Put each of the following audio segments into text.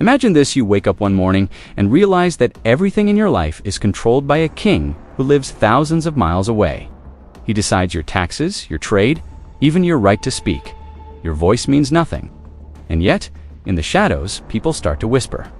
Imagine this: you wake up one morning and realize that everything in your life is controlled by a king who lives thousands of miles away. He decides your taxes, your trade, even your right to speak. Your voice means nothing. And yet, in the shadows, people start to whisper.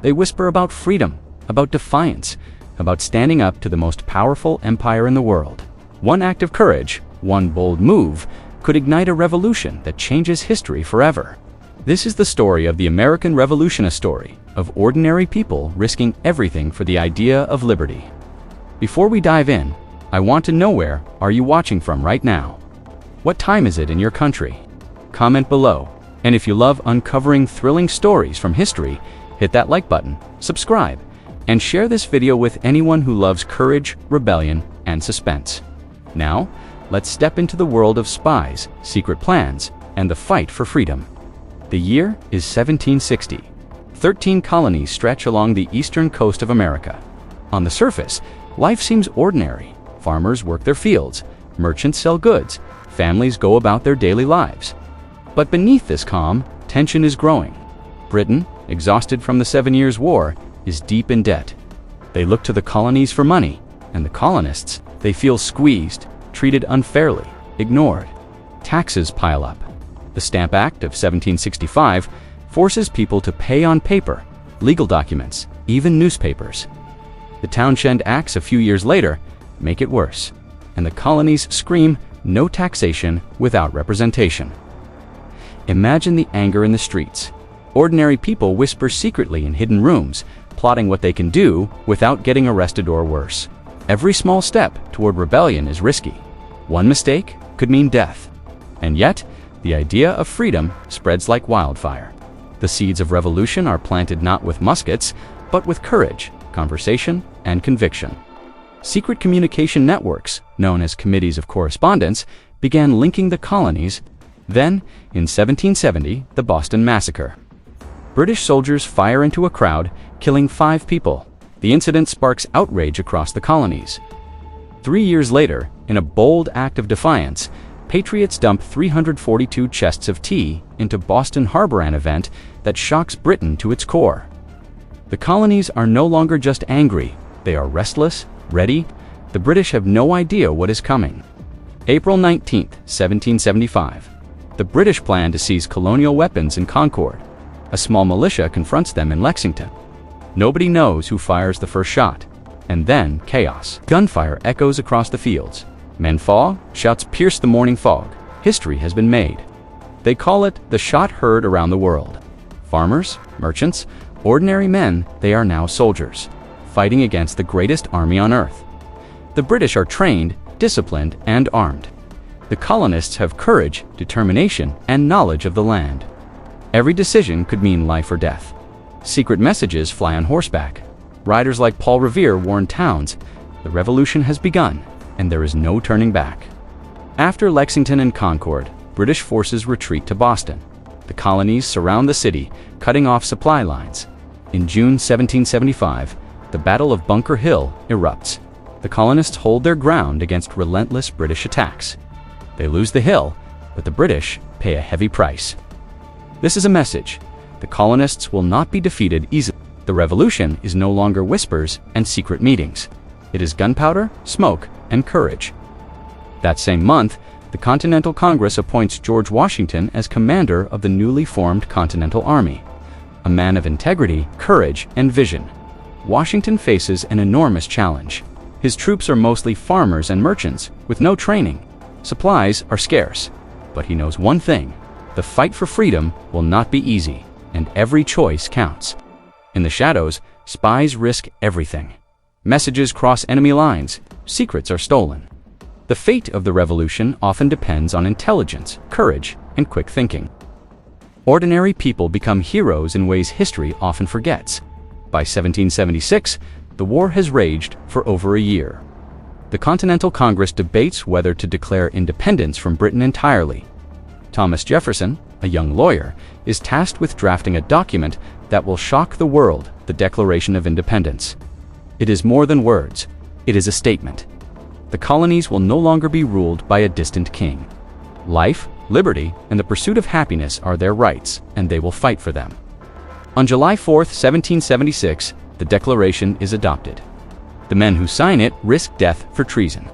They whisper about freedom, about defiance, about standing up to the most powerful empire in the world. One act of courage, one bold move, could ignite a revolution that changes history forever. This is the story of the American Revolution, a story of ordinary people risking everything for the idea of liberty. Before we dive in, I want to know, where are you watching from right now? What time is it in your country? Comment below. And if you love uncovering thrilling stories from history, hit that like button, subscribe, and share this video with anyone who loves courage, rebellion, and suspense. Now, let's step into the world of spies, secret plans, and the fight for freedom. The year is 1760. 13 colonies stretch along the eastern coast of America. On the surface, life seems ordinary. Farmers work their fields, merchants sell goods, families go about their daily lives. But beneath this calm, tension is growing. Britain, exhausted from the 7 Years' War, is deep in debt. They look to the colonies for money, and the colonists, they feel squeezed, treated unfairly, ignored. Taxes pile up. The Stamp Act of 1765 forces people to pay on paper, legal documents, even newspapers. The Townshend Acts a few years later make it worse, and the colonies scream, "No taxation without representation." Imagine the anger in the streets. Ordinary people whisper secretly in hidden rooms, plotting what they can do without getting arrested or worse. Every small step toward rebellion is risky. One mistake could mean death. And yet, the idea of freedom spreads like wildfire. The seeds of revolution are planted not with muskets, but with courage, conversation, and conviction. Secret communication networks, known as committees of correspondence, began linking the colonies. Then, in 1770, the Boston Massacre. British soldiers fire into a crowd, killing 5 people. The incident sparks outrage across the colonies. 3 years later, in a bold act of defiance, patriots dump 342 chests of tea into Boston Harbor, an event that shocks Britain to its core. The colonies are no longer just angry, they are restless, ready. The British have no idea what is coming. April 19, 1775. The British plan to seize colonial weapons in Concord. A small militia confronts them in Lexington. Nobody knows who fires the first shot. And then chaos. Gunfire echoes across the fields. Men fall, shouts pierce the morning fog. History has been made. They call it the shot heard around the world. Farmers, merchants, ordinary men, they are now soldiers, fighting against the greatest army on earth. The British are trained, disciplined, and armed. The colonists have courage, determination, and knowledge of the land. Every decision could mean life or death. Secret messages fly on horseback. Riders like Paul Revere warn towns, the revolution has begun, and there is no turning back. After Lexington and Concord, British forces retreat to Boston. The colonies surround the city, cutting off supply lines. In June 1775, the Battle of Bunker Hill erupts. The colonists hold their ground against relentless British attacks. They lose the hill, but the British pay a heavy price. This is a message: the colonists will not be defeated easily. The revolution is no longer whispers and secret meetings. It is gunpowder, smoke, and courage. That same month, the Continental Congress appoints George Washington as commander of the newly formed Continental Army. A man of integrity, courage, and vision, Washington faces an enormous challenge. His troops are mostly farmers and merchants with no training. Supplies are scarce. But he knows one thing: the fight for freedom will not be easy, and every choice counts. In the shadows, spies risk everything. Messages cross enemy lines. Secrets are stolen. The fate of the revolution often depends on intelligence, courage, and quick thinking. Ordinary people become heroes in ways history often forgets. By 1776, the war has raged for over a year. The Continental Congress debates whether to declare independence from Britain entirely. Thomas Jefferson, a young lawyer, is tasked with drafting a document that will shock the world: the Declaration of Independence. It is more than words. It is a statement. The colonies will no longer be ruled by a distant king. Life, liberty, and the pursuit of happiness are their rights, and they will fight for them. On July 4, 1776, the Declaration is adopted. The men who sign it risk death for treason.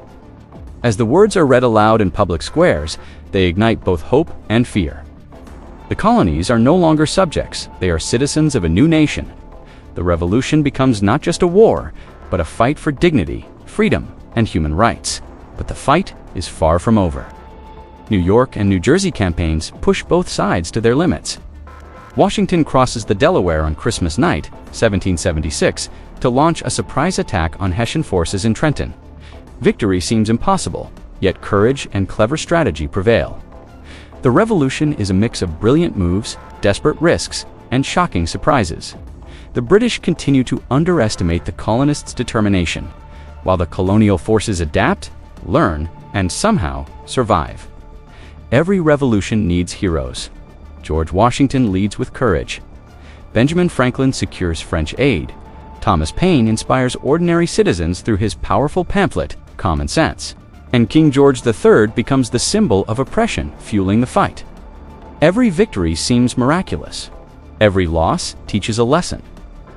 As the words are read aloud in public squares, they ignite both hope and fear. The colonies are no longer subjects, they are citizens of a new nation. The revolution becomes not just a war, but a fight for dignity, freedom, and human rights. But the fight is far from over. New York and New Jersey campaigns push both sides to their limits. Washington crosses the Delaware on Christmas night, 1776, to launch a surprise attack on Hessian forces in Trenton. Victory seems impossible, yet courage and clever strategy prevail. The revolution is a mix of brilliant moves, desperate risks, and shocking surprises. The British continue to underestimate the colonists' determination, while the colonial forces adapt, learn, and somehow survive. Every revolution needs heroes. George Washington leads with courage. Benjamin Franklin secures French aid. Thomas Paine inspires ordinary citizens through his powerful pamphlet, Common Sense. And King George III becomes the symbol of oppression, fueling the fight. Every victory seems miraculous. Every loss teaches a lesson.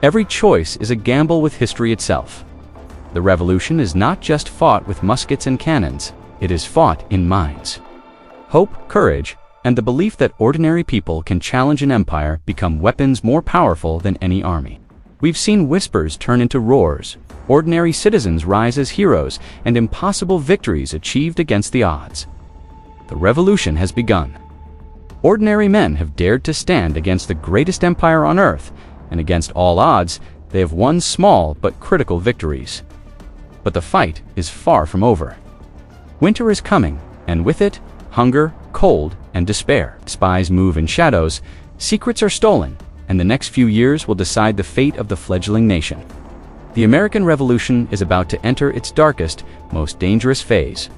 Every choice is a gamble with history itself. The revolution is not just fought with muskets and cannons, it is fought in minds. Hope, courage, and the belief that ordinary people can challenge an empire become weapons more powerful than any army. We've seen whispers turn into roars, ordinary citizens rise as heroes, and impossible victories achieved against the odds. The revolution has begun. Ordinary men have dared to stand against the greatest empire on earth, and against all odds, they have won small but critical victories. But the fight is far from over. Winter is coming, and with it, hunger, cold, and despair. Spies move in shadows, secrets are stolen, and the next few years will decide the fate of the fledgling nation. The American Revolution is about to enter its darkest, most dangerous phase.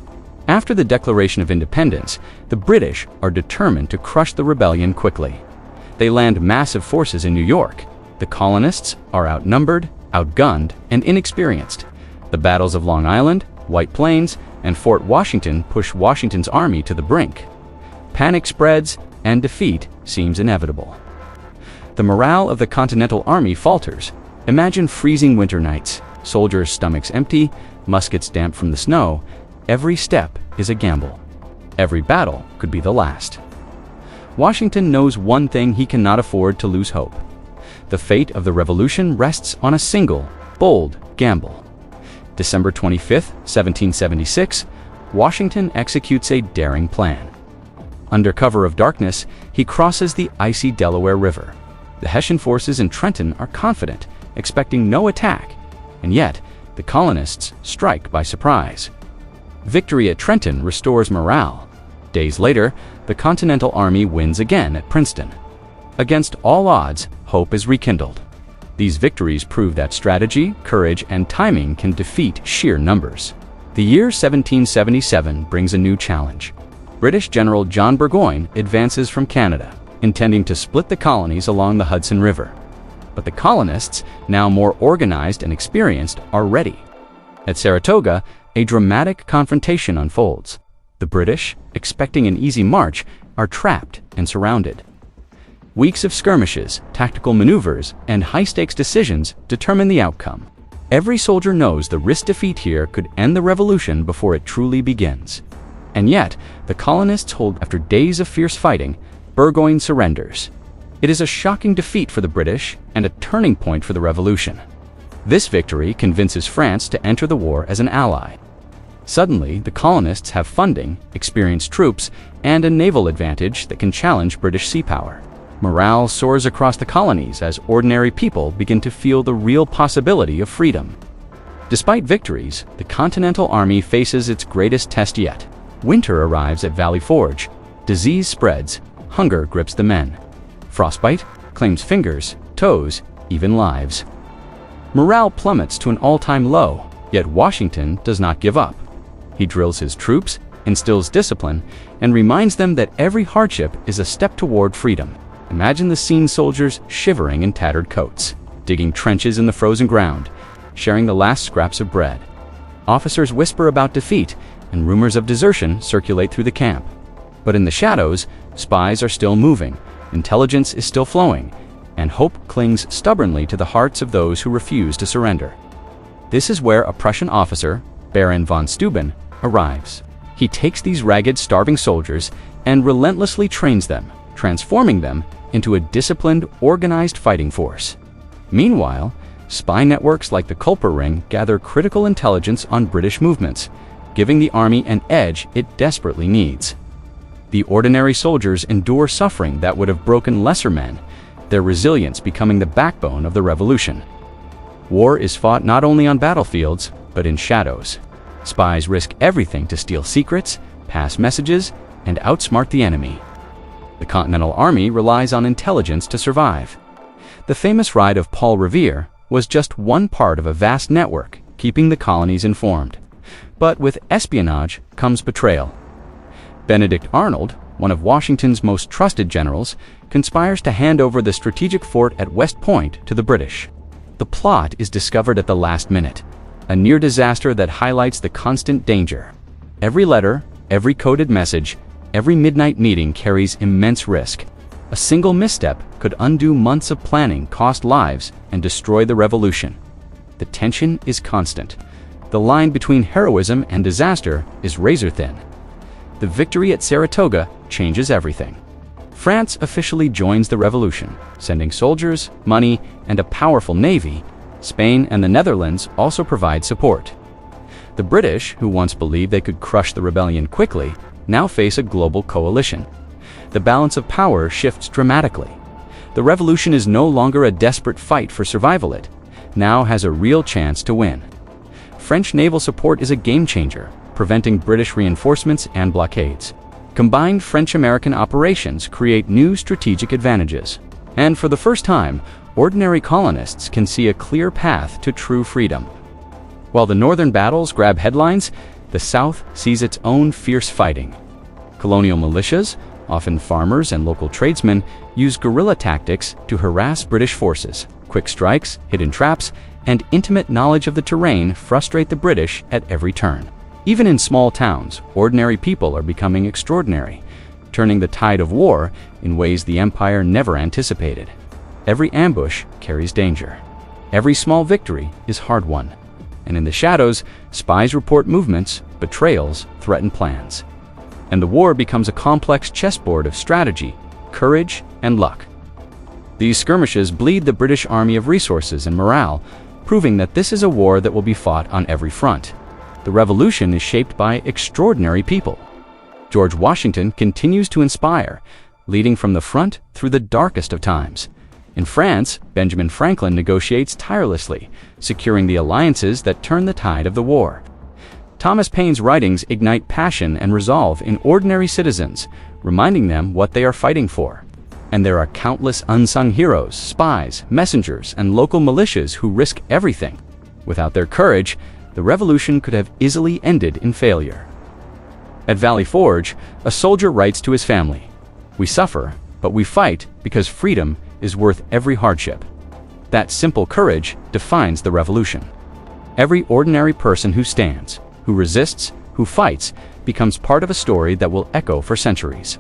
After the Declaration of Independence, the British are determined to crush the rebellion quickly. They land massive forces in New York. The colonists are outnumbered, outgunned, and inexperienced. The battles of Long Island, White Plains, and Fort Washington push Washington's army to the brink. Panic spreads, and defeat seems inevitable. The morale of the Continental Army falters. Imagine freezing winter nights, soldiers' stomachs empty, muskets damp from the snow. Every step is a gamble. Every battle could be the last. Washington knows one thing: he cannot afford to lose hope. The fate of the revolution rests on a single, bold gamble. December 25, 1776, Washington executes a daring plan. Under cover of darkness, he crosses the icy Delaware River. The Hessian forces in Trenton are confident, expecting no attack, and yet the colonists strike by surprise. Victory at Trenton restores morale. Days later, the Continental Army wins again at Princeton. Against all odds, hope is rekindled. These victories prove that strategy, courage, and timing can defeat sheer numbers. The year 1777 brings a new challenge. British General John Burgoyne advances from Canada, intending to split the colonies along the Hudson River. But the colonists, now more organized and experienced, are ready. At Saratoga, a dramatic confrontation unfolds. The British, expecting an easy march, are trapped and surrounded. Weeks of skirmishes, tactical maneuvers, and high-stakes decisions determine the outcome. Every soldier knows the risk defeat here could end the revolution before it truly begins. And yet, the colonists hold. After days of fierce fighting, Burgoyne surrenders. It is a shocking defeat for the British and a turning point for the revolution. This victory convinces France to enter the war as an ally. Suddenly, the colonists have funding, experienced troops, and a naval advantage that can challenge British sea power. Morale soars across the colonies as ordinary people begin to feel the real possibility of freedom. Despite victories, the Continental Army faces its greatest test yet. Winter arrives at Valley Forge. Disease spreads. Hunger grips the men. Frostbite claims fingers, toes, even lives. Morale plummets to an all-time low, yet Washington does not give up. He drills his troops, instills discipline, and reminds them that every hardship is a step toward freedom. Imagine the scene: soldiers shivering in tattered coats, digging trenches in the frozen ground, sharing the last scraps of bread. Officers whisper about defeat, and rumors of desertion circulate through the camp. But in the shadows, spies are still moving, intelligence is still flowing, and hope clings stubbornly to the hearts of those who refuse to surrender. This is where a Prussian officer, Baron von Steuben, arrives. He takes these ragged, starving soldiers and relentlessly trains them, transforming them into a disciplined, organized fighting force. Meanwhile, spy networks like the Kulper Ring gather critical intelligence on British movements, giving the army an edge it desperately needs. The ordinary soldiers endure suffering that would have broken lesser men, their resilience becoming the backbone of the revolution. War is fought not only on battlefields, but in shadows. Spies risk everything to steal secrets, pass messages, and outsmart the enemy. The Continental Army relies on intelligence to survive. The famous ride of Paul Revere was just one part of a vast network keeping the colonies informed. But with espionage comes betrayal. Benedict Arnold, one of Washington's most trusted generals, conspires to hand over the strategic fort at West Point to the British. The plot is discovered at the last minute, a near disaster that highlights the constant danger. Every letter, every coded message, every midnight meeting carries immense risk. A single misstep could undo months of planning, cost lives, and destroy the revolution. The tension is constant. The line between heroism and disaster is razor-thin. The victory at Saratoga changes everything. France officially joins the revolution, sending soldiers, money, and a powerful navy. Spain and the Netherlands also provide support. The British, who once believed they could crush the rebellion quickly, now face a global coalition. The balance of power shifts dramatically. The revolution is no longer a desperate fight for survival. It now has a real chance to win. French naval support is a game-changer, preventing British reinforcements and blockades. Combined French-American operations create new strategic advantages. And for the first time, ordinary colonists can see a clear path to true freedom. While the northern battles grab headlines, the South sees its own fierce fighting. Colonial militias, often farmers and local tradesmen, use guerrilla tactics to harass British forces. Quick strikes, hidden traps, and intimate knowledge of the terrain frustrate the British at every turn. Even in small towns, ordinary people are becoming extraordinary, turning the tide of war in ways the Empire never anticipated. Every ambush carries danger. Every small victory is hard-won. And in the shadows, spies report movements, betrayals, threaten plans. And the war becomes a complex chessboard of strategy, courage, and luck. These skirmishes bleed the British Army of resources and morale, proving that this is a war that will be fought on every front. The revolution is shaped by extraordinary people. George Washington continues to inspire, leading from the front through the darkest of times. In France, Benjamin Franklin negotiates tirelessly, securing the alliances that turn the tide of the war. Thomas Paine's writings ignite passion and resolve in ordinary citizens, reminding them what they are fighting for. And there are countless unsung heroes, spies, messengers, and local militias who risk everything. Without their courage, the revolution could have easily ended in failure. At Valley Forge, a soldier writes to his family, "We suffer, but we fight because freedom is worth every hardship." That simple courage defines the revolution. Every ordinary person who stands, who resists, who fights, becomes part of a story that will echo for centuries.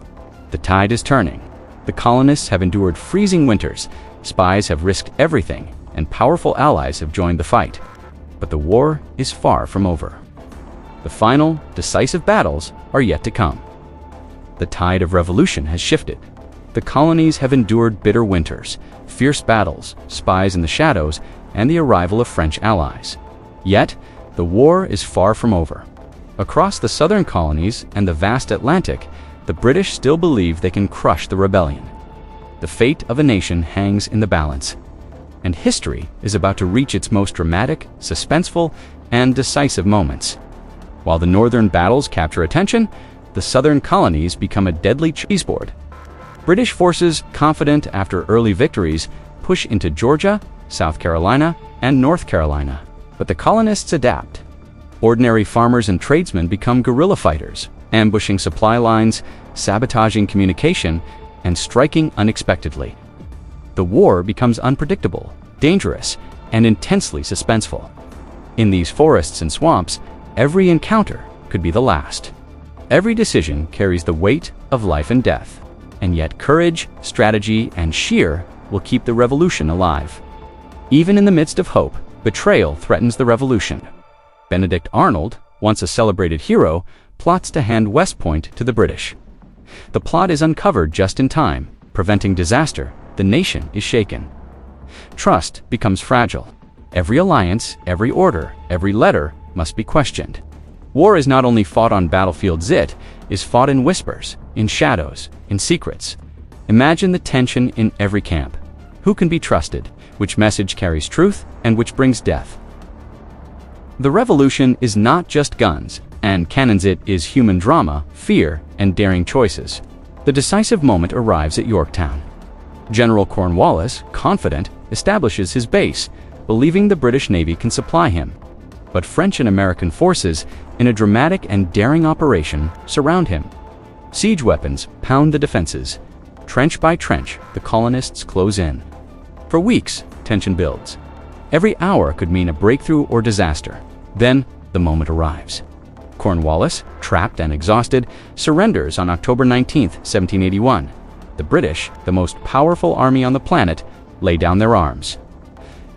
The tide is turning. The colonists have endured freezing winters, spies have risked everything, and powerful allies have joined the fight. But the war is far from over. The final, decisive battles are yet to come. The tide of revolution has shifted. The colonies have endured bitter winters, fierce battles, spies in the shadows, and the arrival of French allies. Yet, the war is far from over. Across the southern colonies and the vast Atlantic, the British still believe they can crush the rebellion. The fate of a nation hangs in the balance, and history is about to reach its most dramatic, suspenseful, and decisive moments. While the northern battles capture attention, the southern colonies become a deadly chessboard. British forces, confident after early victories, push into Georgia, South Carolina, and North Carolina. But the colonists adapt. Ordinary farmers and tradesmen become guerrilla fighters, ambushing supply lines, sabotaging communication, and striking unexpectedly. The war becomes unpredictable, dangerous, and intensely suspenseful. In these forests and swamps, every encounter could be the last. Every decision carries the weight of life and death, and yet courage, strategy, and sheer will keep the revolution alive. Even in the midst of hope, betrayal threatens the revolution. Benedict Arnold, once a celebrated hero, plots to hand West Point to the British. The plot is uncovered just in time, preventing disaster. The nation is shaken. Trust becomes fragile. Every alliance, every order, every letter must be questioned. War is not only fought on battlefields, it is fought in whispers, in shadows, in secrets. Imagine the tension in every camp. Who can be trusted? Which message carries truth and which brings death? The revolution is not just guns and cannons, it is human drama, fear, and daring choices. The decisive moment arrives at Yorktown. General Cornwallis, confident, establishes his base, believing the British Navy can supply him. But French and American forces, in a dramatic and daring operation, surround him. Siege weapons pound the defenses. Trench by trench, the colonists close in. For weeks, tension builds. Every hour could mean a breakthrough or disaster. Then, the moment arrives. Cornwallis, trapped and exhausted, surrenders on October 19, 1781. The British, the most powerful army on the planet, lay down their arms.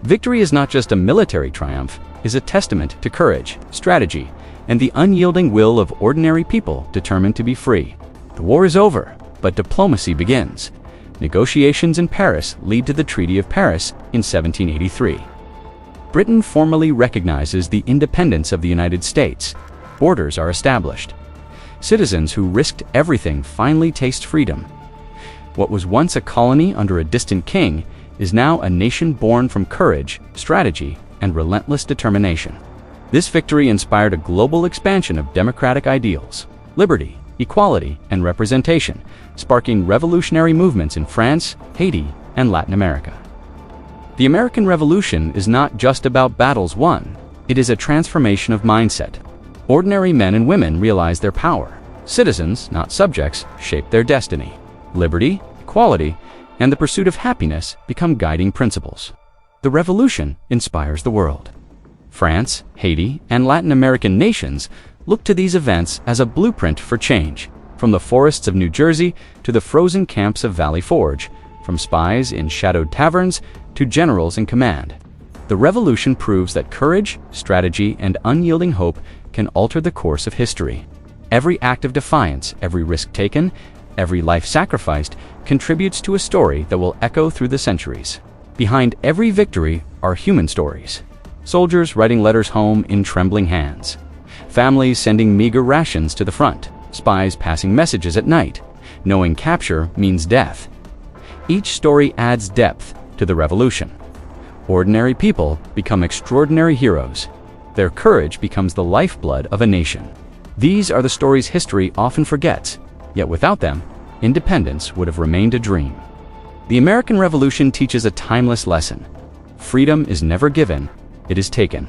Victory is not just a military triumph, it is a testament to courage, strategy, and the unyielding will of ordinary people determined to be free. The war is over, but diplomacy begins. Negotiations in Paris lead to the Treaty of Paris in 1783. Britain formally recognizes the independence of the United States. Borders are established. Citizens who risked everything finally taste freedom. What was once a colony under a distant king is now a nation born from courage, strategy, and relentless determination. This victory inspired a global expansion of democratic ideals, liberty, equality, and representation, sparking revolutionary movements in France, Haiti, and Latin America. The American Revolution is not just about battles won, it is a transformation of mindset. Ordinary men and women realize their power. Citizens, not subjects, shape their destiny. Liberty, equality, and the pursuit of happiness become guiding principles. The revolution inspires the world. France, Haiti, and Latin American nations look to these events as a blueprint for change. From the forests of New Jersey to the frozen camps of Valley Forge, from spies in shadowed taverns to generals in command. The revolution proves that courage, strategy, and unyielding hope can alter the course of history. Every act of defiance, every risk taken, every life sacrificed contributes to a story that will echo through the centuries. Behind every victory are human stories. Soldiers writing letters home in trembling hands. Families sending meager rations to the front. Spies passing messages at night, knowing capture means death. Each story adds depth to the revolution. Ordinary people become extraordinary heroes. Their courage becomes the lifeblood of a nation. These are the stories history often forgets, yet without them, independence would have remained a dream. The American Revolution teaches a timeless lesson. Freedom is never given, it is taken.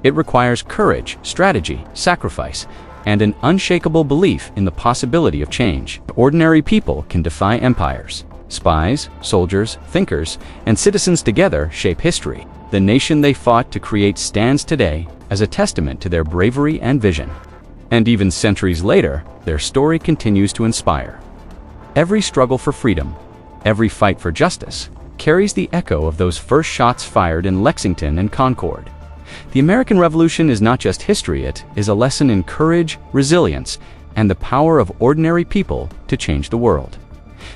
It requires courage, strategy, sacrifice, and an unshakable belief in the possibility of change. Ordinary people can defy empires. Spies, soldiers, thinkers, and citizens together shape history. The nation they fought to create stands today as a testament to their bravery and vision. And even centuries later, their story continues to inspire. Every struggle for freedom, every fight for justice, carries the echo of those first shots fired in Lexington and Concord. The American Revolution is not just history, it is a lesson in courage, resilience, and the power of ordinary people to change the world.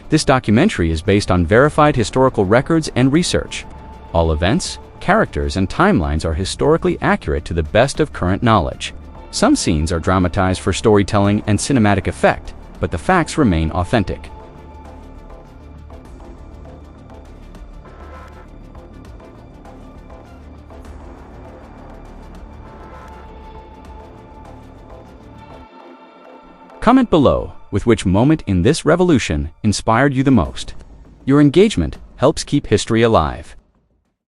This documentary is based on verified historical records and research. All events, characters, and timelines are historically accurate to the best of current knowledge. Some scenes are dramatized for storytelling and cinematic effect, but the facts remain authentic. Comment below with which moment in this revolution inspired you the most. Your engagement helps keep history alive.